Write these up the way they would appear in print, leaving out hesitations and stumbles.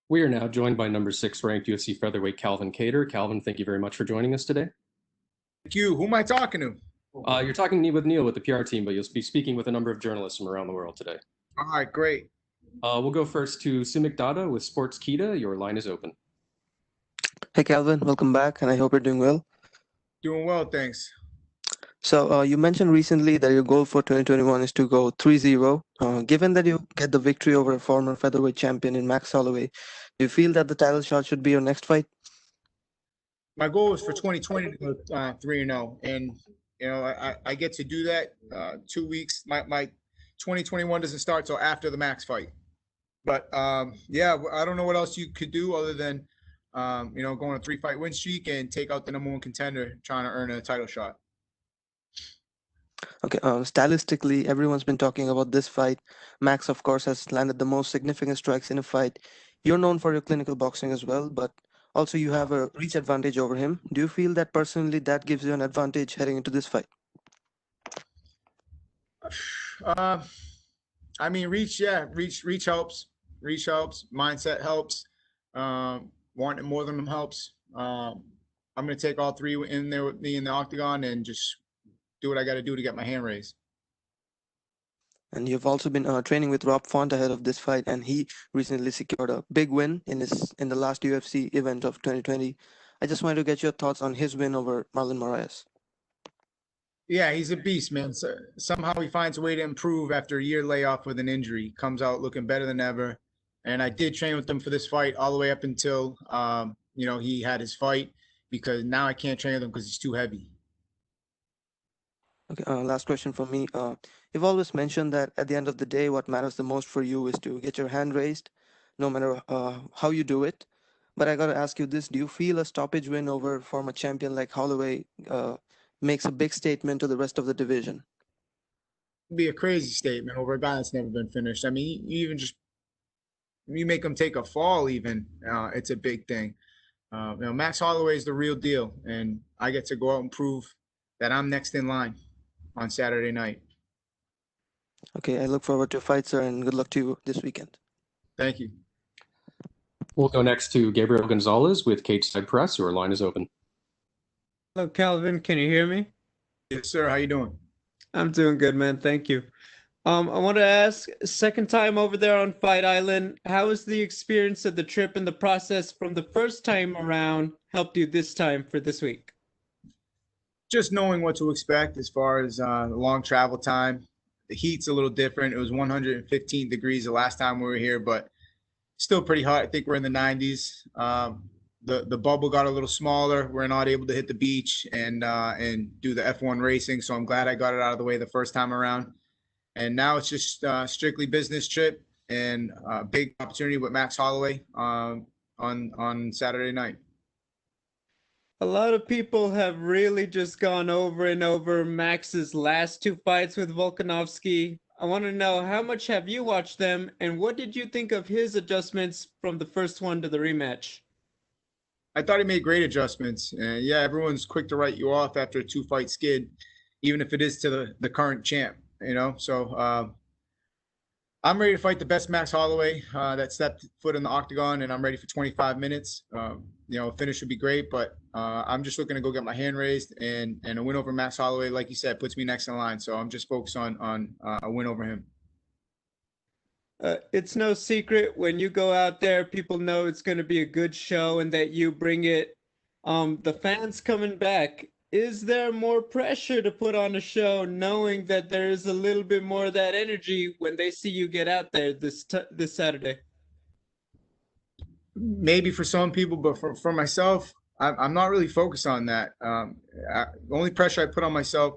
We are now joined by number 6 ranked UFC featherweight Calvin Kattar. Calvin, thank you very much for joining us today. Thank you. Who am I talking to? You're talking with Neil with the PR team, but you'll be speaking with a number of journalists from around the world today. All right, great. We'll go first to Sumik Dada with Sports Kita. Your line is open. Hey Calvin, welcome back, and I hope you're doing well. Doing well, thanks. So you mentioned recently that your goal for 2021 is to go 3-0. Given that you get the victory over a former featherweight champion in Max Holloway, do you feel that the title shot should be your next fight? My goal is for 2020 to go 3-0, and I get to do that 2 weeks. My 2021 doesn't start till after the Max fight, but yeah, I don't know what else you could do other than going a 3-fight win streak and take out the #1 contender trying to earn a title shot. Okay, stylistically, everyone's been talking about this fight. Max, of course, has landed the most significant strikes in a fight. You're known for your clinical boxing as well, but also you have a reach advantage over him. Do you feel that personally that gives you an advantage heading into this fight? I mean, reach helps. Reach helps. Mindset helps. Wanting more than them helps. I'm going to take all three in there with me in the octagon and just do what I got to do to get my hand raised. And you've also been training with Rob Font ahead of this fight, and he recently secured a big win in the last UFC event of 2020. I just wanted to get your thoughts on his win over Marlon Moraes. Yeah, he's a beast, man. So somehow he finds a way to improve after a year layoff with an injury. Comes out looking better than ever. And I did train with him for this fight all the way up until he had his fight, because now I can't train with him because he's too heavy. Okay, last question for me. You've always mentioned that at the end of the day, what matters the most for you is to get your hand raised, no matter how you do it. But I got to ask you this. Do you feel a stoppage win over former champion like Holloway makes a big statement to the rest of the division? It'd be a crazy statement over a guy that's never been finished. I mean, you make him take a fall even, it's a big thing. Max Holloway is the real deal, and I get to go out and prove that I'm next in line on Saturday night. Okay, I look forward to a fight, sir, and good luck to you this weekend. Thank you. We'll go next to Gabriel Gonzalez with Cage Side Press. Your line is open. Hello, Calvin. Can you hear me? Yes, sir. How you doing? I'm doing good, man. Thank you. I want to ask, second time over there on Fight Island, how has the experience of the trip and the process from the first time around helped you this time for this week? Just knowing what to expect as far as the long travel time. The heat's a little different. It was 115 degrees the last time we were here, but still pretty hot. I think we're in the 90s. The bubble got a little smaller. We're not able to hit the beach and do the F1 racing, so I'm glad I got it out of the way the first time around. And now it's just strictly business trip and a big opportunity with Max Holloway on Saturday night. A lot of people have really just gone over and over Max's last two fights with Volkanovski. I want to know, how much have you watched them, and what did you think of his adjustments from the first one to the rematch? I thought he made great adjustments. Yeah, everyone's quick to write you off after a 2-fight skid, even if it is to the current champ, So I'm ready to fight the best Max Holloway that stepped foot in the octagon, and I'm ready for 25 minutes. A finish would be great, but I'm just looking to go get my hand raised, and a win over Max Holloway, like you said, puts me next in line. So I'm just focused on a win over him. It's no secret when you go out there, people know it's going to be a good show and that you bring it. The fans coming back, is there more pressure to put on a show knowing that there is a little bit more of that energy when they see you get out there this Saturday? Maybe for some people, but for myself, I'm not really focused on that. The only pressure I put on myself,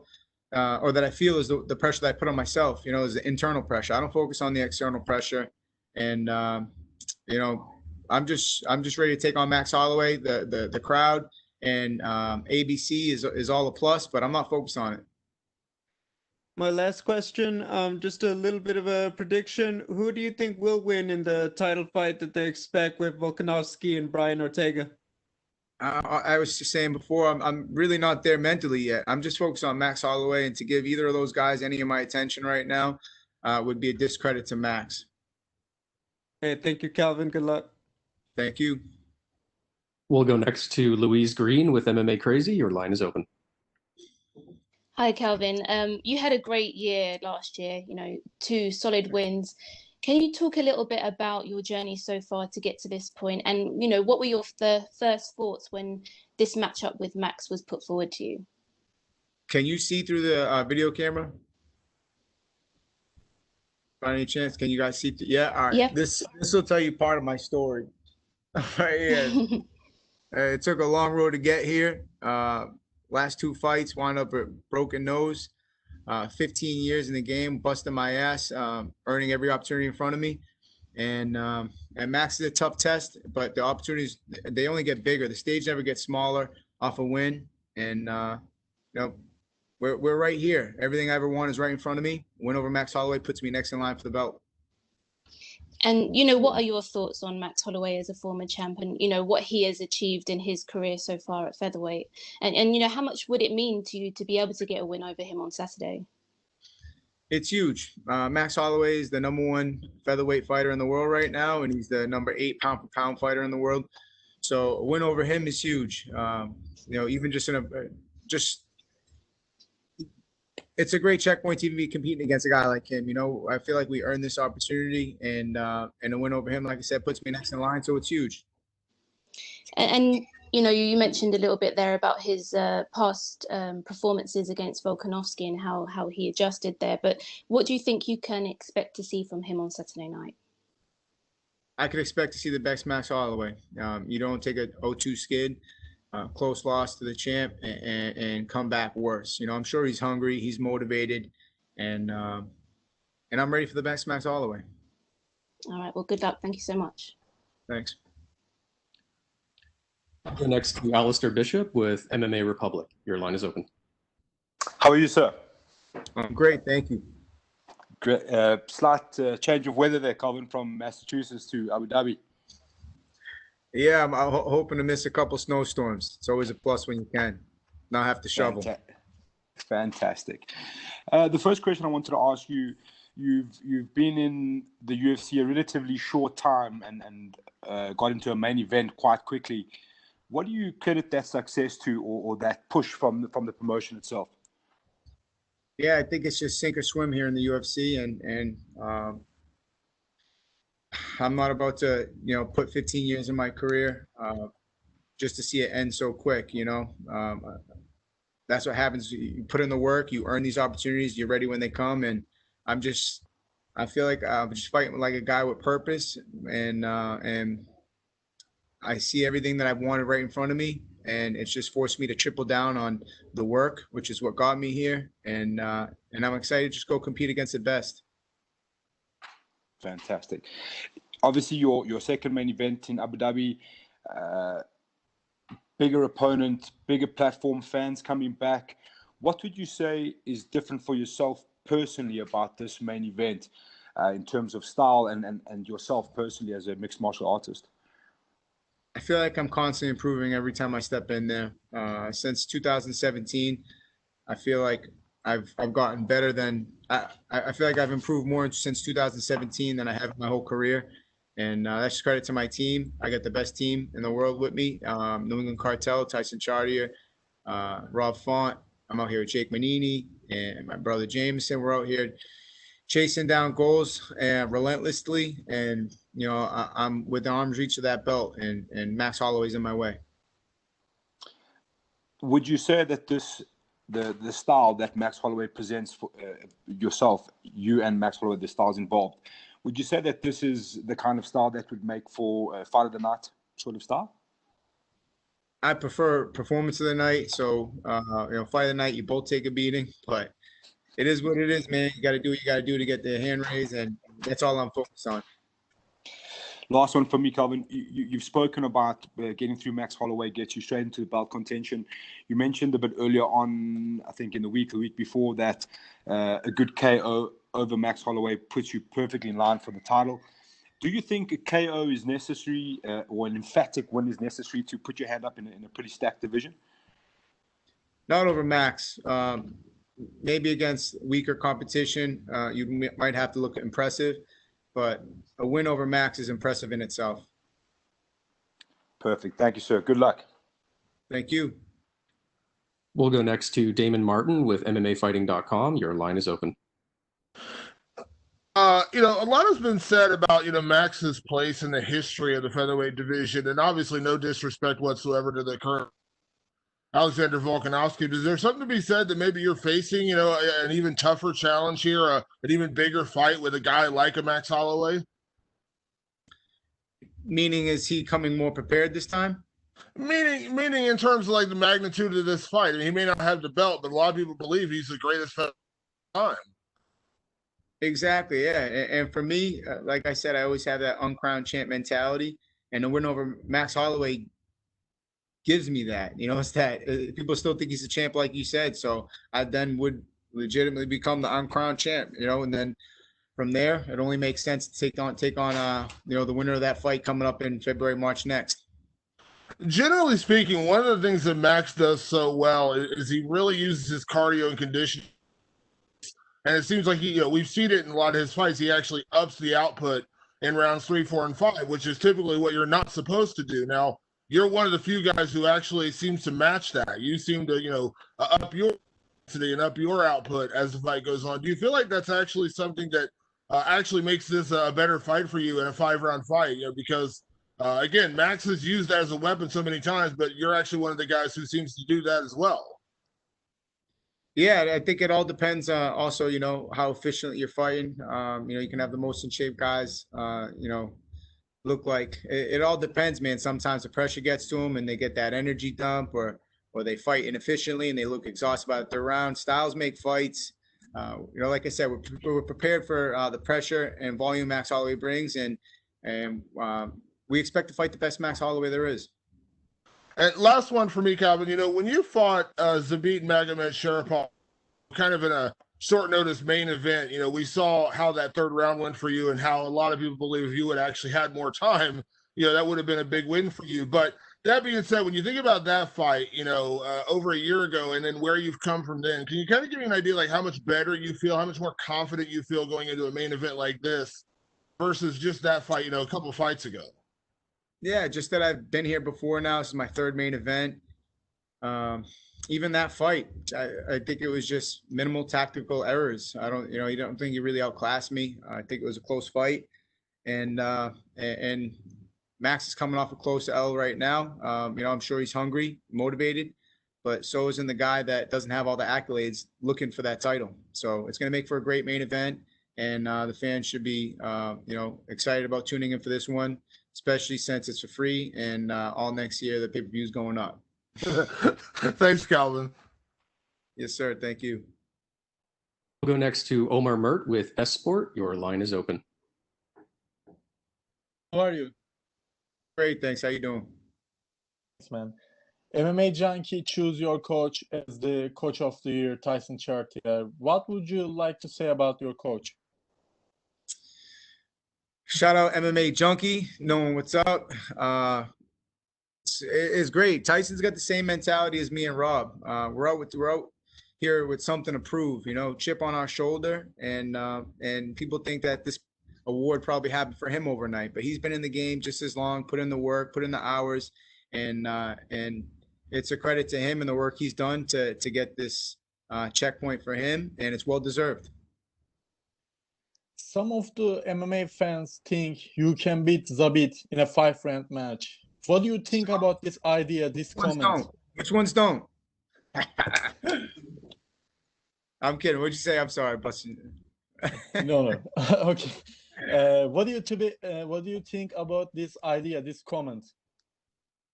or that I feel, is the pressure that I put on myself, is the internal pressure. I don't focus on the external pressure. And, I'm just ready to take on Max Holloway. The crowd and ABC is all a plus, but I'm not focused on it. My last question, just a little bit of a prediction. Who do you think will win in the title fight that they expect with Volkanovski and Brian Ortega? I was just saying before, I'm really not there mentally yet. I'm just focused on Max Holloway, and to give either of those guys any of my attention right now would be a discredit to Max. Hey, thank you, Calvin. Good luck. Thank you. We'll go next to Louise Green with MMA Crazy. Your line is open. Hi, Calvin. You had a great year last year, 2 solid wins. Can you talk a little bit about your journey so far to get to this point? And, what were your first thoughts when this matchup with Max was put forward to you? Can you see through the video camera? By any chance, can you guys see? Yeah, all right. Yeah. This will tell you part of my story. Right here. It took a long road to get here. Last 2 fights, wound up with broken nose. 15 years in the game, busting my ass, earning every opportunity in front of me. And Max is a tough test, but the opportunities, they only get bigger. The stage never gets smaller off a win. And we're right here. Everything I ever want is right in front of me. Win over Max Holloway puts me next in line for the belt. And, what are your thoughts on Max Holloway as a former champ and, what he has achieved in his career so far at featherweight? And how much would it mean to you to be able to get a win over him on Saturday? It's huge. Max Holloway is the #1 featherweight fighter in the world right now, and he's the #8 pound-for-pound fighter in the world. So a win over him is huge. Even it's a great checkpoint to even be competing against a guy like him. I feel like we earned this opportunity, and a win over him, like I said, puts me next in line. So it's huge. And you mentioned a little bit there about his past performances against Volkanovski and how he adjusted there. But what do you think you can expect to see from him on Saturday night? I could expect to see the best Max Holloway. You don't take a 0-2 skid, close loss to the champ, and come back worse. I'm sure he's hungry, he's motivated, and I'm ready for the best Max Holloway. All right. Well, good luck. Thank you so much. Thanks. Go next to Alistair Bishop with MMA Republic. Your line is open. How are you, sir? I'm great, thank you. Great. Slight change of weather there, Calvin, from Massachusetts to Abu Dhabi. Yeah, I'm hoping to miss a couple snowstorms. It's always a plus when you can not have to shovel. Fantastic. The first question I wanted to ask you, you've been in the UFC a relatively short time and got into a main event quite quickly. What do you credit that success to, or that push from the promotion itself? Yeah, I think it's just sink or swim here in the UFC, and I'm not about to, put 15 years in my career just to see it end so quick. That's what happens. You put in the work, you earn these opportunities, you're ready when they come, and I feel like I'm just fighting like a guy with purpose, and I see everything that I've wanted right in front of me, and it's just forced me to triple down on the work, which is what got me here, and I'm excited to just go compete against the best. Fantastic. Obviously, your second main event in Abu Dhabi, bigger opponent, bigger platform, fans coming back. What would you say is different for yourself personally about this main event in terms of style and yourself personally as a mixed martial artist? I feel like I'm constantly improving every time I step in there. Since 2017, I feel like I've gotten better than I feel like I've improved more since 2017 than I have in my whole career, and that's just credit to my team. I got the best team in the world with me. New England Cartel, Tyson Chartier, Rob Font. I'm out here with Jake Manini and my brother Jameson. We're out here chasing down goals and relentlessly, and I'm within arm's reach of that belt, and Max Holloway's in my way. Would you say that the style that Max Holloway presents for yourself, you and Max Holloway, the styles involved, would you say that this is the kind of style that would make for a fight of the night sort of style? I prefer performance of the night. So, fight of the night, you both take a beating, but it is what it is, man. You got to do what you got to do to get the hand raised, and that's all I'm focused on. Last one for me, Calvin. You've spoken about getting through Max Holloway, gets you straight into the belt contention. You mentioned a bit earlier on, I think in the week before, that a good KO over Max Holloway puts you perfectly in line for the title. Do you think a KO is necessary or an emphatic win is necessary to put your hand up in a pretty stacked division? Not over Max. Maybe against weaker competition, you might have to look impressive, but a win over Max is impressive in itself. Perfect. Thank you, sir. Good luck. Thank you. We'll go next to Damon Martin with MMAfighting.com. Your line is open. A lot has been said about, Max's place in the history of the featherweight division, and obviously no disrespect whatsoever to the current Alexander Volkanovski. Is there something to be said that maybe you're facing, an even tougher challenge here, an even bigger fight with a guy like a Max Holloway? Meaning, is he coming more prepared this time? Meaning in terms of like the magnitude of this fight. I mean, he may not have the belt, but a lot of people believe he's the greatest fighter of all time. Exactly, yeah. And for me, like I said, I always have that uncrowned champ mentality, and the win over Max Holloway gives me that. It's that people still think he's a champ, like you said. So I then would legitimately become the uncrowned champ, and then from there, it only makes sense to take on the winner of that fight coming up in February, March next. Generally speaking, one of the things that Max does so well is he really uses his cardio and conditioning. And it seems like we've seen it in a lot of his fights. He actually ups the output in rounds 3, 4, and 5, which is typically what you're not supposed to do. Now, you're one of the few guys who actually seems to match that. You seem to, up your intensity and up your output as the fight goes on. Do you feel like that's actually something that actually makes this a better fight for you in a 5-round fight? Because, again, Max has used that as a weapon so many times, but you're actually one of the guys who seems to do that as well. Yeah, I think it all depends also, how efficient you're fighting. You can have the most in shape guys, look like it all depends, man. Sometimes the pressure gets to them and they get that energy dump, or they fight inefficiently and they look exhausted by the third round. Styles make fights. Like I said, we're prepared for the pressure and volume Max Holloway brings, and we expect to fight the best Max Holloway there is. And last one for me, Calvin, when you fought Zabit Magomedsharipov kind of in a short notice main event, we saw how that third round went for you and how a lot of people believe if you had actually had more time, that would have been a big win for you. But that being said, when you think about that fight, over a year ago and then where you've come from then, can you kind of give me an idea like how much better you feel, how much more confident you feel going into a main event like this versus just that fight, a couple fights ago? Yeah, just that I've been here before now. This is my third main event. Even that fight, I think it was just minimal tactical errors. I don't, you don't think he really outclassed me. I think it was a close fight, and Max is coming off a close L right now. I'm sure he's hungry, motivated, but so isn't the guy that doesn't have all the accolades looking for that title. So it's going to make for a great main event, and the fans should be, excited about tuning in for this one, especially since it's for free and all next year the pay-per-view is going up. Thanks, Calvin. Yes, sir. Thank you. We'll go next to Omar Mert with S Sport. Your line is open. How are you? Great. Thanks. How you doing? Thanks, man. MMA Junkie choose your coach as the coach of the year, Tyson Chartier. What would you like to say about your coach? Shout out MMA Junkie, knowing what's up. It's great. Tyson's got the same mentality as me and Rob. We're out here with something to prove, chip on our shoulder, and people think that this award probably happened for him overnight, but he's been in the game just as long, put in the work, put in the hours, and it's a credit to him and the work he's done to get this checkpoint for him, and it's well deserved. Some of the MMA fans think you can beat Zabit in a 5-round match. What do you think about this idea, this comment? Which ones don't? I'm kidding. What'd you say? I'm sorry, busting. No. Okay. What do you think about this idea, this comment?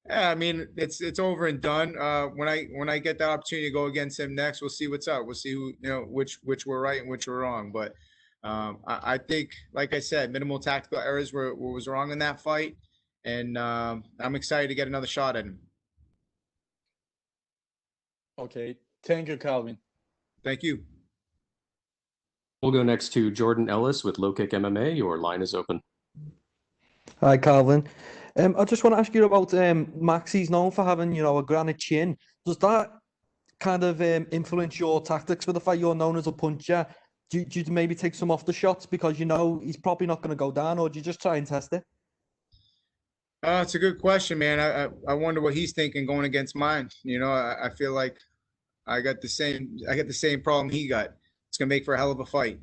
Yeah, I mean, it's over and done. When I get that opportunity to go against him next, we'll see what's up. We'll see who, which we're right and which we're wrong. But I think, like I said, minimal tactical errors was wrong in that fight, and I'm excited to get another shot at him. Okay, thank you, Calvin. Thank you. We'll go next to Jordan Ellis with Low Kick MMA. Your line is open. Hi, Calvin. I just want to ask you about Max. He's known for having, a granite chin. Does that kind of influence your tactics for the fight? You're known as a puncher. Do you maybe take some off the shots because he's probably not going to go down, or do you just try and test it? It's a good question, man. I wonder what he's thinking going against mine. You know, I feel like I got the same problem he got. It's gonna make for a hell of a fight.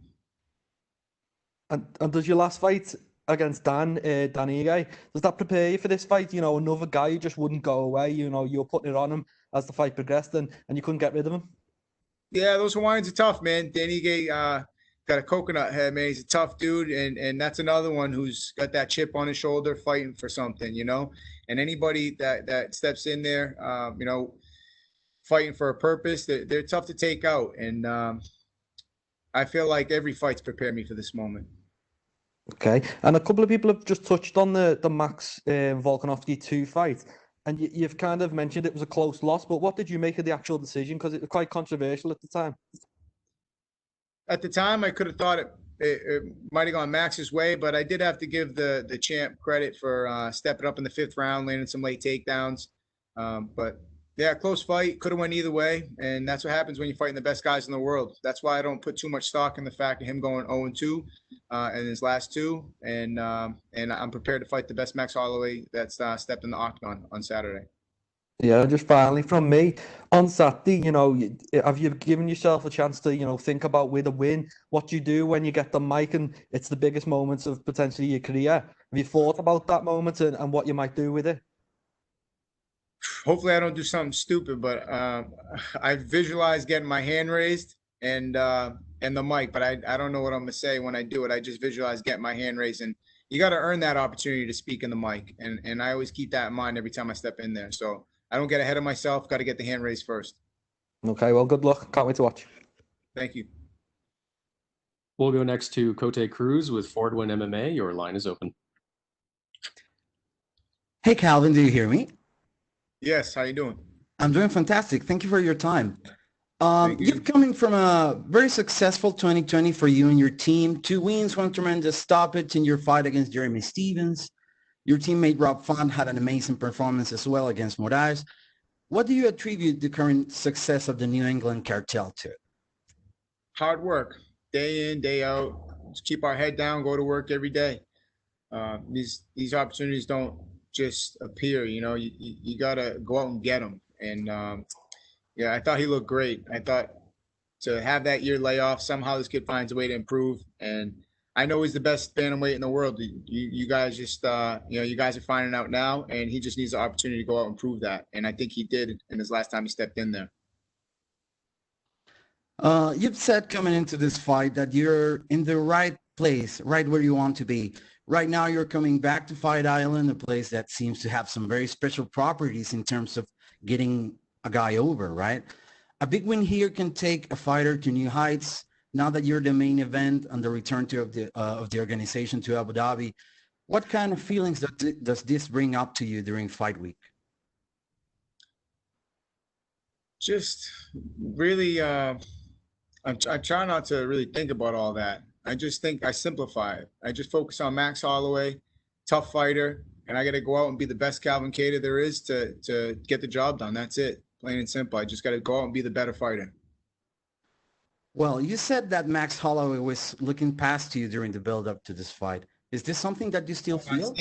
And does your last fight against Dan Ige, does that prepare you for this fight? You know, another guy who just wouldn't go away. You know, you were putting it on him as the fight progressed, and you couldn't get rid of him. Yeah, those Hawaiians are tough, man. Danny Gay got a coconut head, man. He's a tough dude, and that's another one who's got that chip on his shoulder, fighting for something, you know. And anybody that steps in there, you know, fighting for a purpose, they're tough to take out. And I feel like every fight's prepared me for this moment. Okay, and a couple of people have just touched on the Max Volkanovski 2 fight, and you've kind of mentioned it was a close loss, but what did you make of the actual decision? Because it was quite controversial at the time. At the time, I could have thought it might have gone Max's way, but I did have to give the champ credit for stepping up in the 5th round, landing some late takedowns. But yeah, close fight, could have went either way, and that's what happens when you're fighting the best guys in the world. That's why I don't put too much stock in the fact of him going 0-2 in his last 2, and I'm prepared to fight the best Max Holloway that's stepped in the octagon on Saturday. Yeah, just finally from me on Saturday, you know, have you given yourself a chance to, you know, think about with a win, what you do when you get the mic and it's the biggest moments of potentially your career? Have you thought about that moment and what you might do with it? Hopefully I don't do something stupid, but I visualize getting my hand raised and the mic, but I don't know what I'm gonna say when I do it. I just visualize getting my hand raised, and you got to earn that opportunity to speak in the mic, and I always keep that in mind every time I step in there. So I don't get ahead of myself. Got to get the hand raised first. Okay, well, good luck. Can't wait to watch. Thank you. We'll go next to Cote Cruz with Fordwin MMA. Your line is open. Hey, Calvin, do you hear me? Yes, how you doing? I'm doing fantastic. Thank you for your time. Thank you. You've coming from a very successful 2020 for you and your team. 2 wins, 1 tremendous stoppage in your fight against Jeremy Stevens. Your teammate Rob Font had an amazing performance as well against Moraes. What do you attribute the current success of the New England cartel to? Hard work, day in, day out. Just keep our head down, go to work every day. These opportunities don't just appear, you know. You gotta go out and get them. And yeah, I thought he looked great. I thought to have that year layoff, somehow this kid finds a way to improve. And I know he's the best bantamweight in the world. You guys just, you know, you guys are finding out now, and he just needs the opportunity to go out and prove that. And I think he did in his last time he stepped in there. You've said coming into this fight that you're in the right place, right where you want to be. Right now, you're coming back to Fight Island, a place that seems to have some very special properties in terms of getting a guy over, right? A big win here can take a fighter to new heights. Now that you're the main event and the return of the organization to Abu Dhabi, what kind of feelings does this bring up to you during fight week? Just really, I try not to really think about all that. I just think I simplify it. I just focus on Max Holloway, tough fighter, and I got to go out and be the best Calvin Kattar there is to get the job done. That's it, plain and simple. I just got to go out and be the better fighter. Well, you said that Max Holloway was looking past you during the build-up to this fight. Is this something that you still feel?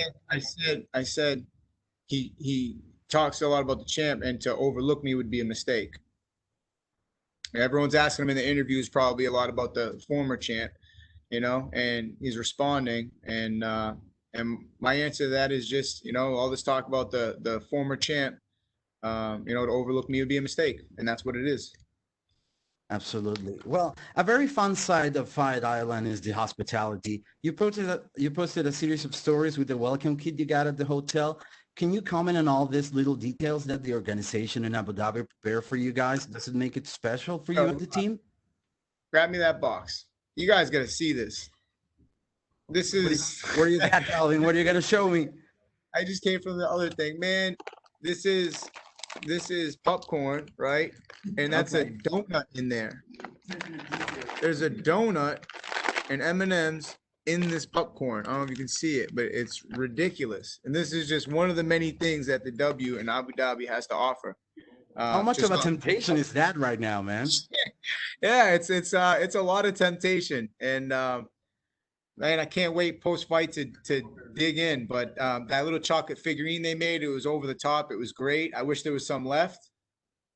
I said he talks a lot about the champ, and to overlook me would be a mistake. Everyone's asking him in the interviews probably a lot about the former champ, you know, and he's responding. And my answer to that is just, you know, all this talk about the former champ, you know, to overlook me would be a mistake, and that's what it is. Absolutely. Well, a very fun side of Fight Island is the hospitality. You posted a series of stories with the welcome kit you got at the hotel. Can you comment on all these little details that the organization in Abu Dhabi prepare for you guys? Does it make it special for you and the team? Grab me that box. You guys got to see this. This is where you at, Calvin? What are you gonna show me? I just came from the other thing, man. This is popcorn, right? And that's a donut in there. There's a donut and M&Ms in this popcorn. I don't know if you can see it, but it's ridiculous. And this is just one of the many things that the W in Abu Dhabi has to offer. How much of a temptation is that right now, man? Yeah, it's a lot of temptation. And Man, I can't wait post fight to dig in. But that little chocolate figurine they made, it was over the top. It was great. I wish there was some left,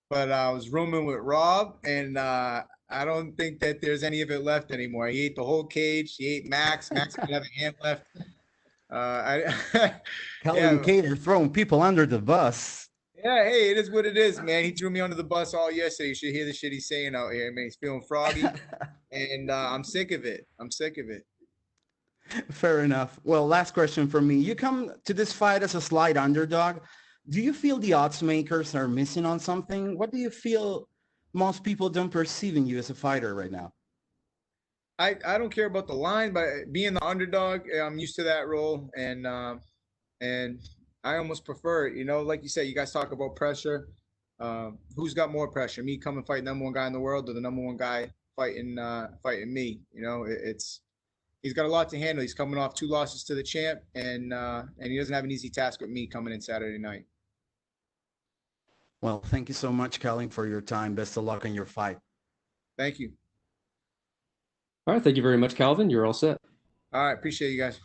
but I was rooming with Rob, and I don't think that there's any of it left anymore. He ate the whole cage. He ate Max. Max didn't have a hand left. Calvin Yeah, Kattar throwing people under the bus. yeah. Hey, it is what it is, man. He threw me under the bus all yesterday. You should hear the shit he's saying out here, man. He's feeling froggy, and I'm sick of it. I'm sick of it. Fair enough. Well, last question from me. You come to this fight as a slight underdog. Do you feel the odds makers are missing on something? What do you feel most people don't perceive in you as a fighter right now? I don't care about the line, but being the underdog, I'm used to that role, and I almost prefer it. You know, like you said, you guys talk about pressure. Who's got more pressure? Me coming fight number one guy in the world, or the number one guy fighting me? You know, it's he's got a lot to handle. He's coming off 2 losses to the champ, and he doesn't have an easy task with me coming in Saturday night. Well, thank you so much, Calvin, for your time. Best of luck in your fight. Thank you. All right, thank you very much, Calvin. You're all set. All right, appreciate you guys.